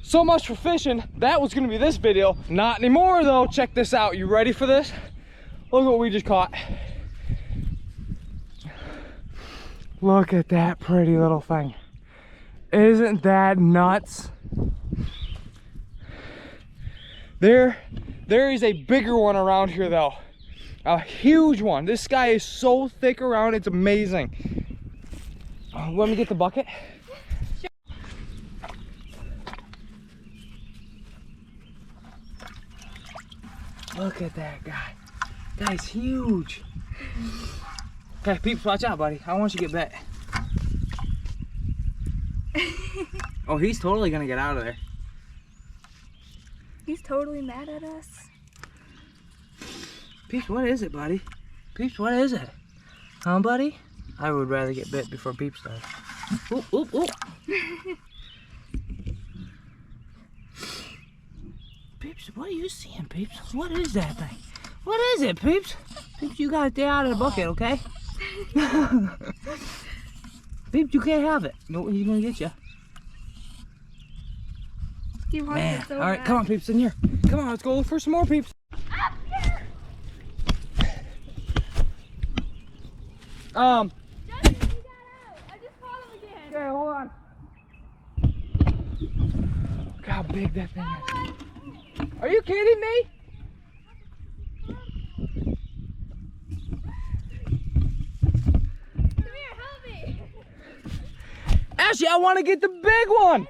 So much for fishing. That was gonna be this video. Not anymore though. Check this out. You ready for this? Look what we just caught. Look at that pretty little thing. Isn't that nuts? There is a bigger one around here though. A huge one. This guy is so thick around, it's amazing. Let me get the bucket. Look at that guy. Guy's huge. Okay, Peeps, watch out, buddy. I want you to get bit. Oh, he's totally gonna get out of there. He's totally mad at us. Peeps, what is it, buddy? Peeps, what is it? Huh, buddy? I would rather get bit before Peeps does. Oop, oop, oop. Peeps, what are you seeing, Peeps? What is that thing? What is it, Peeps? Peeps, you gotta stay out of the bucket, okay? Peeps, you can't have it. No, he's gonna get you. He wants Man, it so all right, bad. come on, Peeps, in here. Come on, let's go look for some more, Peeps. Up here! Um. Justin, he got out. I just caught him again. Okay, hold on. Look how big that thing is. Are you kidding me? Come here, help me. Ashley, I want to get the big one.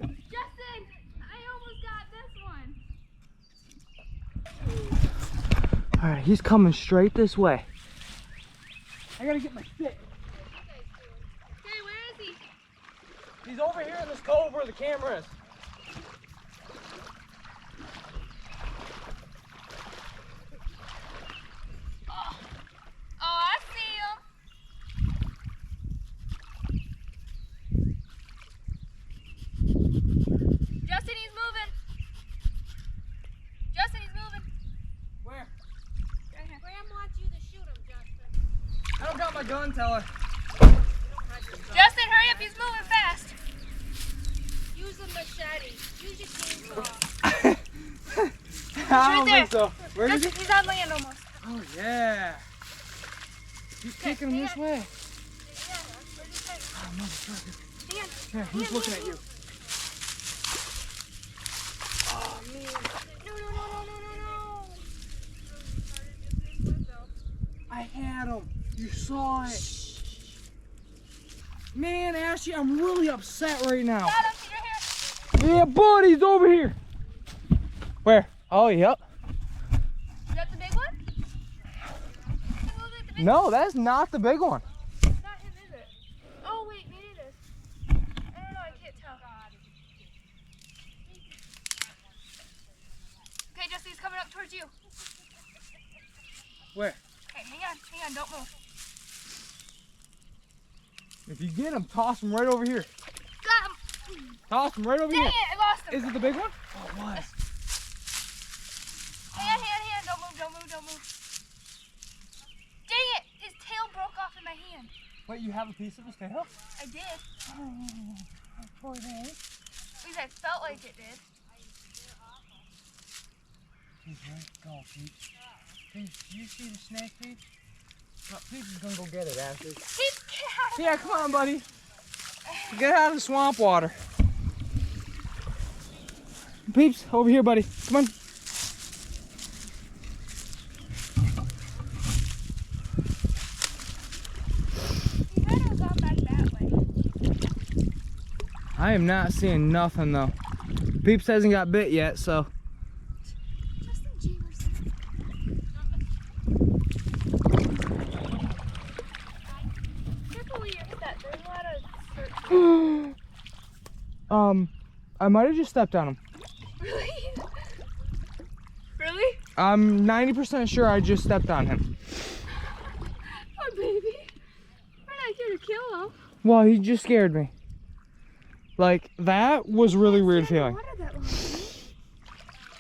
Justin, I almost got this one. All right, he's coming straight this way. I gotta get my stick. Okay, where is he? He's over here in this cove where the camera is. Oh, I see him. Justin, he's moving. Justin, he's moving. Where? Right here. Graham wants you to shoot him, Justin. I don't got my gun, teller. Justin, hurry up, he's moving fast. Use a machete. Use your chainsaw. I don't think so. Where is Justin, he? he's on land almost. Oh yeah. He's kicking him this way. Oh, motherfucker. Hang on. Yeah, he's looking at you. Oh, man. No, no, no, no, no, no, no. I had him. You saw it. Man, Ashley, I'm really upset right now. Got him, you're here. Yeah, buddy's over here. Where? Oh, yep. Is that the big one? No, that's not the big one. It's not him, is it? Oh, wait, maybe it is. I don't know, I can't tell. Okay, Justin, he's coming up towards you. Where? Okay, hang on, don't move. If you get him, toss him right over here. Got him. Toss him right over Dang here. it, I lost him. Is it the big one? Oh, it was. Hang on, don't move, don't move, don't move. Dang it, his tail broke off in my hand. Wait, you have a piece of his tail? I did. Oh, poor thing. At least I felt like it did. He's right. Go, Pete. Pete, do you see the snake, Pete? Oh, Pete is gonna go get it, Ashley. He's cat. Yeah, come on, buddy. Get out of the swamp water. Peeps, over here, buddy. Come on. He had to have gone back that way. I am not seeing nothing though. Peeps hasn't got bit yet, so. Justin Jeevers. Careful where you step. There's a lot of search. I might have just stepped on him. Really? Really? I'm 90% sure I just stepped on him. Oh, baby. We're not here to kill him. Well, he just scared me. Like, that was really weird feeling. Water that long,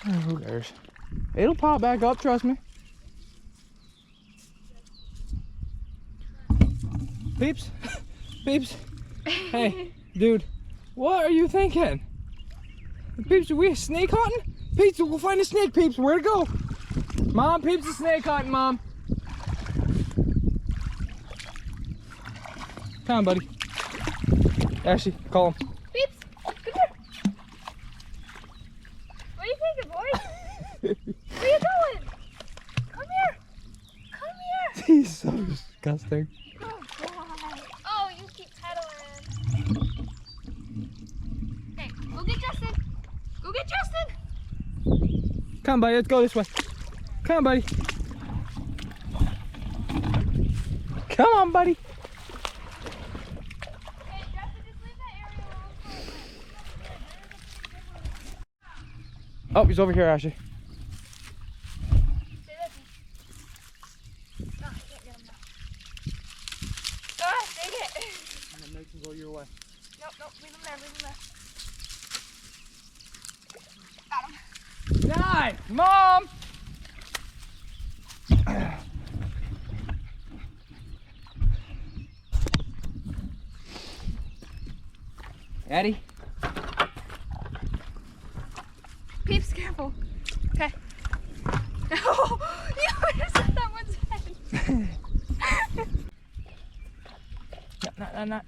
Oh, who cares? It'll pop back up, trust me. Peeps, Peeps, Hey, dude, what are you thinking? Peeps, are we snake hunting? Peeps, we'll find a snake, Peeps. Where to go? Mom, Peeps is snake hunting, Mom. Come on, buddy. Ashley, call him. Peeps, come here. What are you thinking, boy? Where are you going? Come here. Come here. He's so disgusting. Oh, God. Oh, you keep pedaling. Hey, go get Justin. Go get Justin. Come on, buddy. Let's go this way. Come on, buddy. Come on, buddy. Hey, Justin, just leave that area alone. Oh, he's over here, Ashley. Stay with me. Oh, I can't get him now. Ah, dang it. I'm gonna make him go your way. Nope, nope, leave him there, leave him there. Got him. Nice, Mom. Eddie. Peeps, careful. Okay. Oh, you just hit that one's head. No.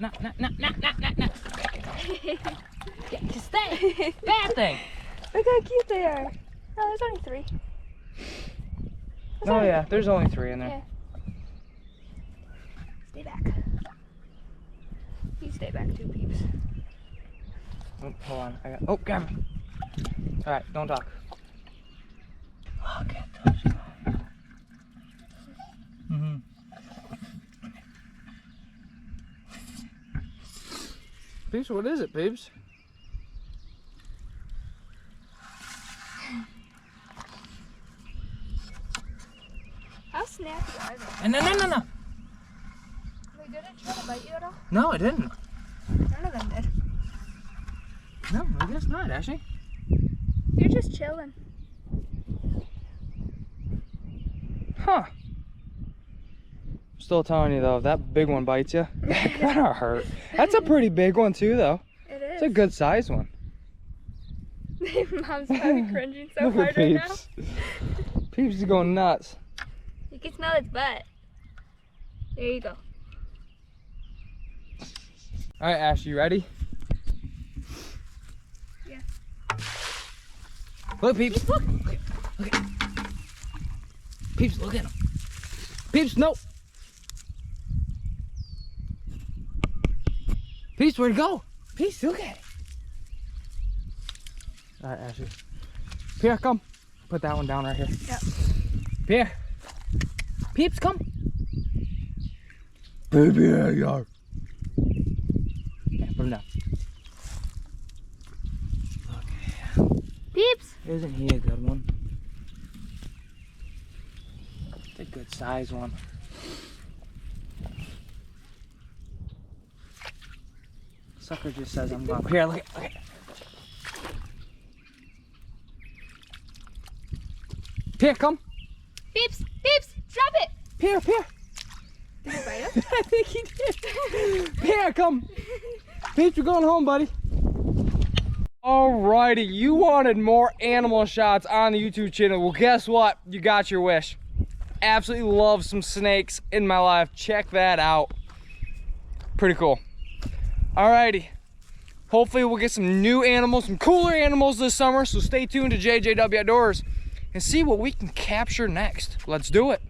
Just stay. Bad thing. Look how cute they are. Oh, there's only 3. Oh yeah, there's only 3 in there. Yeah. Stay back. You stay back too, Peeps. Oh, hold on. Oh, grab him. All right, don't talk. Look at those guys. Peeps, what is it, Peeps? How snappy are they? No. They didn't try to bite you at all? No, I didn't. None of them did. No, I guess not, Ashley. You're just chilling. Huh. Still telling you though, if that big one bites you, that gotta hurt. That's a pretty big one too, though. It is. It's a good size one. Mom's probably cringing so Look at hard right now. Peeps. Peeps is going nuts. You can smell its butt. There you go. All right, Ash, you ready? Yeah. Look, Peeps. Look. Look at Peeps, look at him. Peeps, no. Peeps, where'd it go? Peeps, look at it. All right, Ashley. Pierre, come. Put that one down right here. Yep. Pierre. Peeps, come. Baby, yeah. Yeah, put him down. Look at him. Peeps. Isn't he a good one? It's a good size one. Sucker just says I'm going. Here, look at. Pierre, come. Peeps. Peeps. Drop it. Pierre. Did you bite him? I think he did. Pierre, come. Peeps, we're going home, buddy. Alrighty, you wanted more animal shots on the YouTube channel. Well, guess what? You got your wish. Absolutely love some snakes in my life. Check that out. Pretty cool. Alrighty. Hopefully we'll get some new animals, some cooler animals this summer. So stay tuned to JJW Outdoors and see what we can capture next. Let's do it.